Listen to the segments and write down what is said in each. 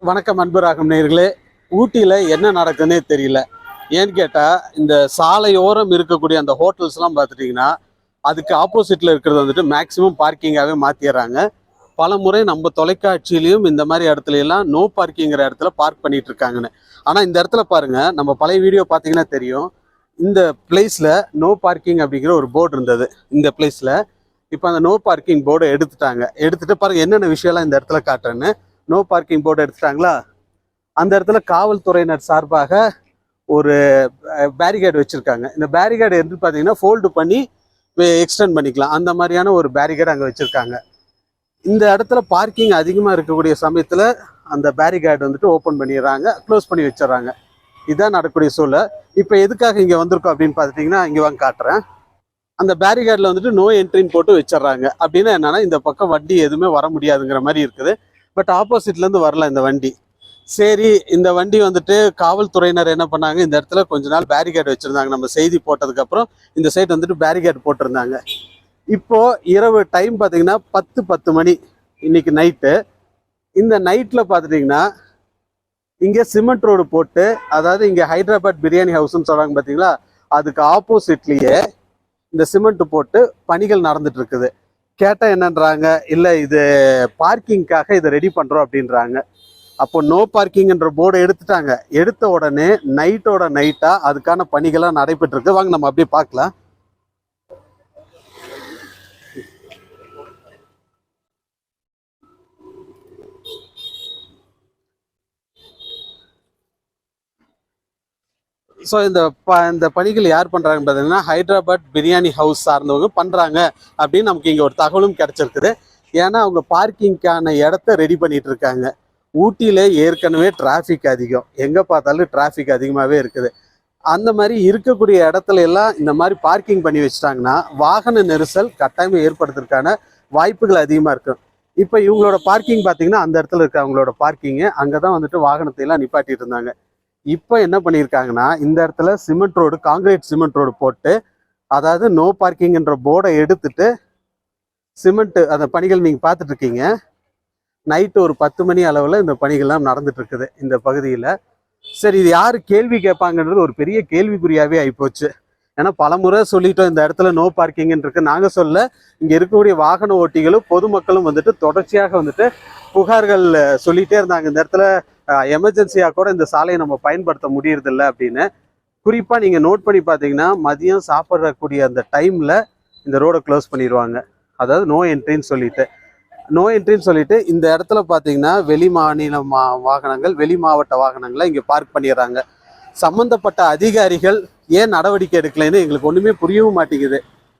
வணக்கம் அன்பராகும் நேயர்களே. ஊட்டியில் என்ன நடக்குதுன்னே தெரியல. ஏன்னு கேட்டால் இந்த சாலையோரம் இருக்கக்கூடிய அந்த ஹோட்டல்ஸ்லாம் பார்த்துட்டிங்கன்னா அதுக்கு ஆப்போசிட்டில் இருக்கிறது வந்துட்டு மேக்ஸிமம் பார்க்கிங்காகவே மாற்றிடுறாங்க. பல முறை நம்ம தொலைக்காட்சியிலையும் இந்த மாதிரி இடத்துலலாம் நோ பார்க்கிங்கிற இடத்துல பார்க் பண்ணிட்டு இருக்காங்கன்னு. ஆனால் இந்த இடத்துல பாருங்கள், நம்ம பழைய வீடியோ பார்த்தீங்கன்னா தெரியும். இந்த பிளேஸில் நோ பார்க்கிங் அப்படிங்கிற ஒரு போர்டு இருந்தது இந்த பிளேஸில். இப்போ அந்த நோ பார்க்கிங் போர்டை எடுத்துட்டு பாருங்கள் என்னென்ன விஷயம்லாம் இந்த இடத்துல காட்டுறேன்னு. நோ பார்க்கிங் போர்டு எடுத்துட்டாங்களா, அந்த இடத்துல காவல்துறையினர் சார்பாக ஒரு பேரிகேட் வச்சுருக்காங்க. இந்த பேரிகேட் எடுத்து பார்த்தீங்கன்னா ஃபோல்டு பண்ணி எக்ஸ்டெண்ட் பண்ணிக்கலாம், அந்த மாதிரியான ஒரு பேரிகேட் அங்கே வச்சுருக்காங்க. இந்த இடத்துல பார்க்கிங் அதிகமாக இருக்கக்கூடிய சமயத்தில் அந்த பேரிகேட் வந்துட்டு ஓப்பன் பண்ணிடுறாங்க, க்ளோஸ் பண்ணி வச்சிடறாங்க. இதுதான் நடக்கக்கூடிய சூழல். இப்போ எதுக்காக இங்கே வந்திருக்கோம் அப்படின்னு பார்த்துட்டிங்கன்னா, இங்கே வாங்க காட்டுறேன். அந்த பேரிகேடில் வந்துட்டு நோ என்ட்ரின்னு போட்டு வச்சிடறாங்க. அப்படின்னா என்னென்னா, இந்த பக்கம் வண்டி எதுவுமே வர முடியாதுங்கிற மாதிரி இருக்குது. பட் ஆப்போசிட்லேருந்து வரல இந்த வண்டி. சரி, இந்த வண்டி வந்துட்டு காவல்துறையினர் என்ன பண்ணாங்க, இந்த இடத்துல கொஞ்ச நாள் பேரிகேட் வச்சுருந்தாங்க. நம்ம செய்தி போட்டதுக்கப்புறம் இந்த சைடு வந்துட்டு பேரிகேட் போட்டிருந்தாங்க. இப்போது இரவு டைம் பார்த்தீங்கன்னா 10 மணி இன்னைக்கு நைட்டு. இந்த நைட்டில் பார்த்துட்டிங்கன்னா இங்கே சிமெண்ட் ரோடு போட்டு, அதாவது இங்கே ஹைதராபாத் பிரியாணி ஹவுஸ்ன்னு சொல்கிறாங்க பார்த்தீங்களா, அதுக்கு ஆப்போசிட்லேயே இந்த சிமெண்ட் போட்டு பணிகள் நடந்துட்டு இருக்குது. கேட்டால் என்னன்றாங்க, இல்லை இது பார்க்கிங்காக இதை ரெடி பண்ணுறோம் அப்படின்றாங்க. அப்போ நோ பார்க்கிங்ன்ற போர்டை எடுத்துட்டாங்க. எடுத்த உடனே நைட்டோட நைட்டாக அதுக்கான பணிகள்லாம் நடைபெற்றிருக்கு. வாங்க நம்ம அப்படியே பார்க்கலாம். ஸோ இந்த பணிகள் யார் பண்ணுறாங்கன்னு பார்த்தீங்கன்னா, ஹைதராபாத் பிரியாணி ஹவுஸ் சார்ந்தவங்க பண்ணுறாங்க அப்படின்னு நமக்கு இங்கே ஒரு தகவலும் கிடச்சிருக்குது. ஏன்னா அவங்க பார்க்கிங்க்கான இடத்த ரெடி பண்ணிட்டு இருக்காங்க. ஊட்டியில் ஏற்கனவே டிராஃபிக் அதிகம், எங்கே பார்த்தாலும் டிராஃபிக் அதிகமாகவே இருக்குது. அந்த மாதிரி இருக்கக்கூடிய இடத்துல எல்லாம் இந்த மாதிரி பார்க்கிங் பண்ணி வச்சுட்டாங்கன்னா வாகன நெரிசல் கட்டாயமாக ஏற்படுறதுக்கான வாய்ப்புகள் அதிகமாக இருக்கும். இப்போ இவங்களோட பார்க்கிங் பார்த்தீங்கன்னா அந்த இடத்துல இருக்க அவங்களோட பார்க்கிங்கு, அங்கே தான் வந்துட்டு வாகனத்தை எல்லாம் நிப்பாட்டிட்டு இருந்தாங்க. இப்போ என்ன பண்ணியிருக்காங்கன்னா, இந்த இடத்துல cement road, concrete cement road போட்டு, அதாவது நோ பார்க்கிங்ன்ற போர்டை எடுத்துட்டு சிமெண்ட்டு அந்த பணிகள் நீங்கள் பார்த்துட்டு இருக்கீங்க. நைட்டு ஒரு 10 மணி அளவில் இந்த பணிகள்லாம் நடந்துட்டு இருக்குது இந்த பகுதியில். சரி, இது யார் கேள்வி கேட்பாங்கன்றது ஒரு பெரிய கேள்விக்குறியாகவே ஆகிப்போச்சு. ஏன்னா பல முறை சொல்லிட்டோம் இந்த இடத்துல நோ பார்க்கிங்ன்னு இருக்கு. நாங்கள் சொல்ல, இங்கே இருக்கக்கூடிய வாகன ஓட்டிகளும் பொதுமக்களும் வந்துட்டு தொடர்ச்சியாக வந்துட்டு புகார்கள் சொல்லிகிட்டே இருந்தாங்க. இந்த இடத்துல எமர்ஜென்சியாக கூட இந்த சாலையை நம்ம பயன்படுத்த முடியறதில்ல அப்படின்னு. குறிப்பாக நீங்கள் நோட் பண்ணி பார்த்தீங்கன்னா, மதியம் சாப்பிட்றக்கூடிய அந்த டைமில் இந்த ரோடை க்ளோஸ் பண்ணிடுவாங்க. அதாவது நோ என்ட்ரின்னு சொல்லிட்டு இந்த இடத்துல பார்த்தீங்கன்னா வெளி மாநில வாகனங்கள், வெளி மாவட்ட வாகனங்களை இங்கே பார்க் பண்ணிடுறாங்க. சம்மந்தப்பட்ட அதிகாரிகள் ஏன் நடவடிக்கை எடுக்கலைன்னு எங்களுக்கு ஒன்றுமே புரியவும் மாட்டேங்குது.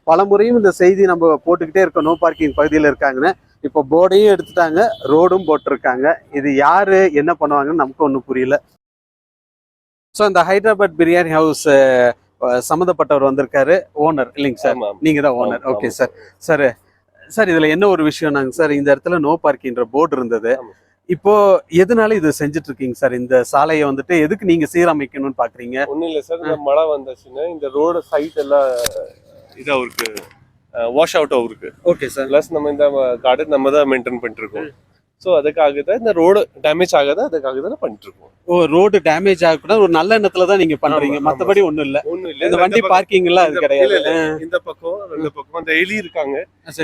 பல முறையும் இந்த செய்தி நம்ம போட்டுக்கிட்டே இருக்கோம், நோ பார்க்கிங் பகுதியில் இருக்காங்கன்னு. இப்போ போர்டையும் எடுத்துட்டாங்க, ரோடும் போட்டிருக்காங்க. இது யார் என்ன பண்ணுவாங்கன்னு நமக்கு ஒன்றும் புரியல. ஸோ இந்த ஹைதராபாத் பிரியாணி ஹவுஸ் சம்மந்தப்பட்டவர் வந்திருக்காரு, ஓனர் இல்லைங்க சார்? நீங்கள் தான் ஓனர். Okay sir. சார் இதில் என்ன ஒரு விஷயம் நாங்கள் சார், இந்த இடத்துல நோ பார்க்கிங்ன்ற போர்டு இருந்தது. இப்போ எதனால இது செஞ்சுட்டு இருக்கீங்க சார்? இந்த சாலையை வந்துட்டு எதுக்கு நீங்க சீரமைக்கணும்னு பாக்குறீங்க? ஒன்றும் இல்லை சார், இந்த மழை வந்துச்சுன்னா இந்த ரோடு சைட் எல்லாம் இதாக இருக்கு, வாஷ் அவுட்டாக இருக்கு. Okay sir. ப்ளஸ் நம்ம இந்த கார்டன் நம்ம தான் மெயின்டைன் பண்ணிட்டு இருக்கோம். ஸோ அதுக்காக தான் இந்த ரோடு டேமேஜ் ஆகாது, அதுக்காக தான் பண்ணிட்டு இருக்கோம். ஓ, ரோடு டேமேஜ் ஆகக்கூடாது ஒரு நல்ல எண்ணத்துல தான் நீங்க பண்றீங்க, மற்றபடி ஒன்றும் இல்லை. இந்த வண்டி பார்க்கிங் எல்லாம் அது கிடையாது. இந்த பக்கம் 2 பக்கம் அந்த எலி இருக்காங்க,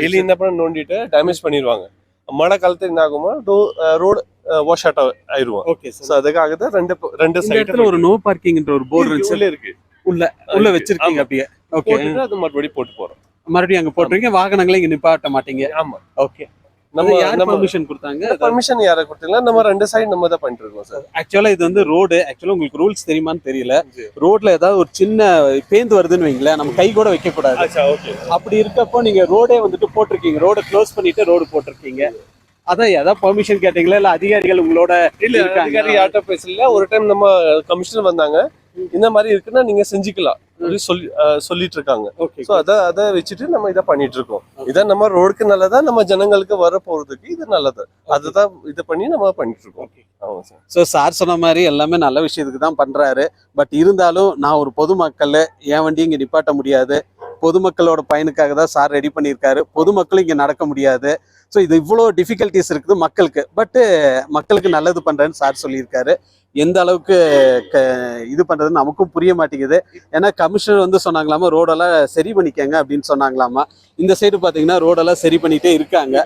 எலி என்ன பண்ண நோண்டிட்டு டேமேஜ் பண்ணிடுவாங்க. மழை காலத்துல என்ன ஆகுமா, ரோடு வாஷ் அவுட் ஆயிடுவோம். Okay sir. அதுக்காக தான் ரெண்டு சைடுல ஒரு நோ பார்க்கிங்ன்ற ஒரு போர்டு இருக்கு, உள்ள வச்சிருக்கீங்க. அப்படியே ஓகே, அது மறுபடியும் போட்டு போறோம். மறுபடியும் அங்க போட்டுருக்கீங்க, வாகனங்களை இங்க நிப்பாட்ட மாட்டீங்க. ஆமா. ஓகே. நம்ம பர்மிஷன் கொடுத்தாங்க? பர்மிஷன் யாரை கொடுத்தீங்களா? நம்ம 2 சைடு நம்ம தான் பண்ணிட்டு இருக்கோம் சார். ஆக்சுவலா இது வந்து ரோடு, ஆக்சுவலா உங்களுக்கு ரூல்ஸ் தெரியுமான்னு தெரியல. ரோட்ல ஏதாவது ஒரு சின்ன பேந்து வருதுன்னு வைங்களேன், நம்ம கை கூட வைக்க கூடாது. அப்படி இருக்கப்போ நீங்க ரோடே வந்துட்டு போட்டிருக்கீங்க, ரோட க்ளோஸ் பண்ணிட்டு ரோடு போட்டிருக்கீங்க. அதான் ஏதாவது பர்மிஷன் கேட்டீங்களா, இல்ல அதிகாரிகள் உங்களோட? இல்ல, அதிகாரி யார்கிட்ட பேசல. ஒரு டைம் நம்ம கமிஷனர் வந்தாங்க, இந்த மாதிரி இருக்குன்னா நீங்க செஞ்சுக்கலாம் சொல்லிட்டு இருக்காங்க. சோ அதை வச்சுட்டு நம்ம இதை பண்ணிட்டு இருக்கோம். இதான் நம்ம ரோடுக்கு நல்லதா, நம்ம ஜனங்களுக்கு வர போறதுக்கு இது நல்லது. அதுதான் இதை பண்ணி நம்ம பண்ணிட்டு இருக்கோம். ஆமா சார். ஸோ சார் சொன்ன மாதிரி எல்லாமே நல்ல விஷயத்துக்கு தான் பண்றாரு. பட் இருந்தாலும் நான் ஒரு பொதுமக்கள் என் வண்டி இங்க நிப்பாட்ட முடியாது, பொதுமக்களோட பயனுக்காக தான் சார் ரெடி பண்ணியிருக்காரு. பொதுமக்களும் இங்கே நடக்க முடியாது. ஸோ இது இவ்வளோ டிஃபிகல்ட்டிஸ் இருக்குது மக்களுக்கு. பட்டு மக்களுக்கு நல்லது பண்ணுறேன்னு சார் சொல்லியிருக்காரு. எந்த அளவுக்கு இது பண்ணுறதுன்னு நமக்கும் புரிய மாட்டேங்குது. ஏன்னா கமிஷனர் வந்து சொன்னாங்களாமா ரோடெல்லாம் சரி பண்ணிக்கங்க அப்படின்னு சொன்னாங்களாமா. இந்த சைடு பார்த்தீங்கன்னா ரோடெல்லாம் சரி பண்ணிட்டே இருக்காங்க.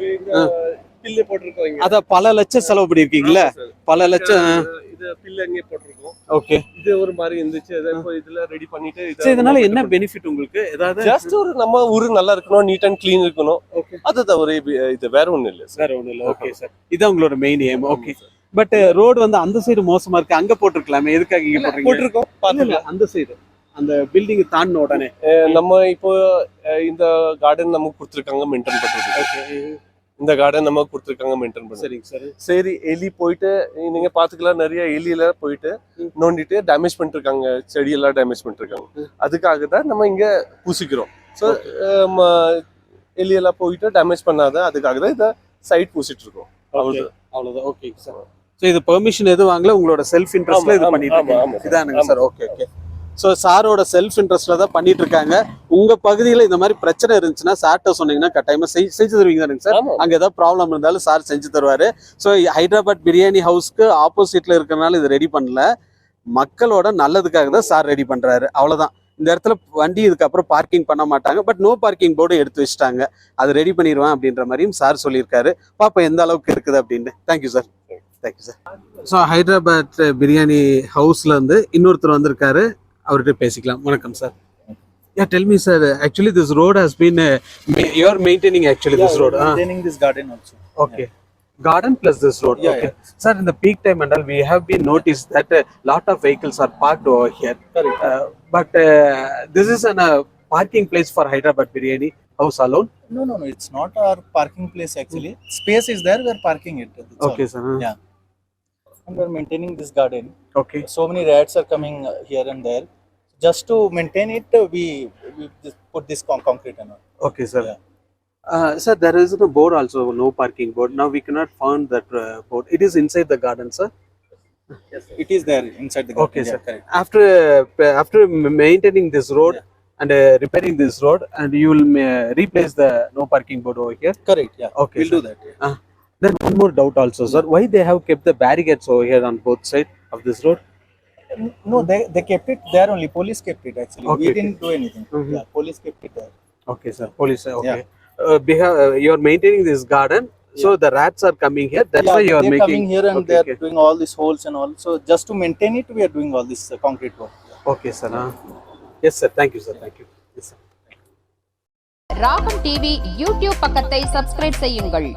பில்லு போட்டிருக்கோம். அதான் பல லட்சம் செலவு பண்ணியிருக்கீங்களா? பல லட்சம். இது பில்லு அங்கே போட்டிருக்கோம். ஓகே. இது ஒரு மாதிரி இருந்துச்சு. இதுல ரெடி பண்ணிட்டு இதனால என்ன பெனிஃபிட் உங்களுக்கு? ஏதாவது ஜஸ்ட் ஒரு நம்ம ஊரு நல்லா இருக்கணும், நீட் அண்ட் கிளீன் இருக்கணும். அதுதான் ஒரு இது, வேற ஒண்ணும் இல்ல. வேற ஒண்ணும் இல்ல. ஓகே சார், இதான் உங்களோட main aim. Okay. But road வந்து அந்த சைடு மோசமா இருக்கு, அங்க போட்டிருக்கலாமே, எதுக்காக இங்க போட்டிருக்கோம்? பாத்துக்கலாம். அந்த சைடு அந்த பில்டிங் தாண்டின உடனே நம்ம இப்போ இந்த கார்டன் நமக்கு கொடுத்துருக்காங்க மெயின்டைன் பண்றதுக்கு. இந்த கார்டன் நம்ம கொடுத்துருக்காங்க மெயின்டைன் பண்ண. சரிங்க சார். சரி, எலி போயிட்டு நீங்க பாத்துக்கலாம், நிறைய எலியில போயிட்டு நோண்டிட்டு டேமேஜ் பண்ணிருக்காங்க, செடியெல்லாம் டேமேஜ் பண்ணிருக்காங்க. அதுக்காக தான் நம்ம இங்க பூசிக்கிறோம். ஸோ எலியெல்லாம் போயிட்டு டேமேஜ் பண்ணாத, அதுக்காக தான் இதை சைட் பூசிட்டு இருக்கோம். அவ்வளவுதான். Okay sir. ஸோ இது பெர்மிஷன் எதுவும் வாங்கல, உங்களோட செல்ஃப் இன்ட்ரெஸ்ட்ல இது பண்ணிட்டு இருக்கீங்க. இதானுங்க சார். Okay okay. ஸோ சாரோட செல்ஃப் இன்ட்ரெஸ்ட்ல தான் பண்ணிட்டு இருக்காங்க. உங்க பகுதியில் இந்த மாதிரி பிரச்சனை இருந்துச்சுன்னா சார்ட்ட சொன்னீங்கன்னா கட்டாயமா செஞ்சு தருவீங்க தானுங்க சார்? அங்க ஏதாவது ப்ராப்ளம் இருந்தாலும் சார் செஞ்சு தருவாரு. ஸோ ஹைதராபாத் பிரியாணி ஹவுஸ்க்கு ஆப்போசிட்ல இருக்கிறனால இது ரெடி பண்ணல, மக்களோட நல்லதுக்காக தான் சார் ரெடி பண்றாரு. அவ்வளவுதான். இந்த இடத்துல வண்டி இதுக்கப்புறம் பார்க்கிங் பண்ண மாட்டாங்க. பட் நோ பார்க்கிங் போர்டு எடுத்து வச்சுட்டாங்க. அது ரெடி பண்ணிடுவேன் அப்படின்ற மாதிரியும் சார் சொல்லியிருக்காரு. பாப்பா எந்த அளவுக்கு இருக்குது அப்படின்னு. Thank you sir. Thank you sir. So Hyderabad biryani ஹவுஸ்ல இருந்து இன்னொருத்தர் வந்திருக்காரு, அவர்கிட்ட பேசிக்கலாம். வணக்கம் sir. Yeah, tell me sir, actually this road has been you are maintaining actually this road. Maintaining this garden also. Okay. Garden plus this road. Okay. Sir, in the peak time and all, we have been noticed that a lot of vehicles are parked over here. Correct. But this is a parking place for Hyderabad Biryani House alone? No, it's not our parking place actually. Space is there, we are parking it. That's Okay, all. sir. Yeah. And we are maintaining this garden. Okay. So many rats are coming here and there. Just to maintain it, we just put this concrete and all. Okay, sir. Yeah. Sir, there is a board also, no parking board. Now we cannot find that board. It is inside the garden, sir? Yes, it is there inside the garden. Okay, sir. Correct. After maintaining this road and repairing this road, and you will replace the no parking board over here? Correct, yeah. Okay, we'll sir. do that. Yeah. Then one more doubt also, sir. Why they have kept the barricades over here on both sides of this road? No, they kept it there only. Police kept it actually. Okay, We didn't do anything. Mhm. Yeah, police kept it there. Okay, sir. Police, okay. You are maintaining this garden, so the rats are coming here. That's why you are they're making. coming here and Okay, they're okay. doing all these holes and all. So just to maintain it, we are doing all this concrete work. Okay, sir. Yes, sir. Thank you, sir. Thank you. Yes, sir. ராகம் TV YouTube பக்கத்தை subscribe செய்யுங்கள்.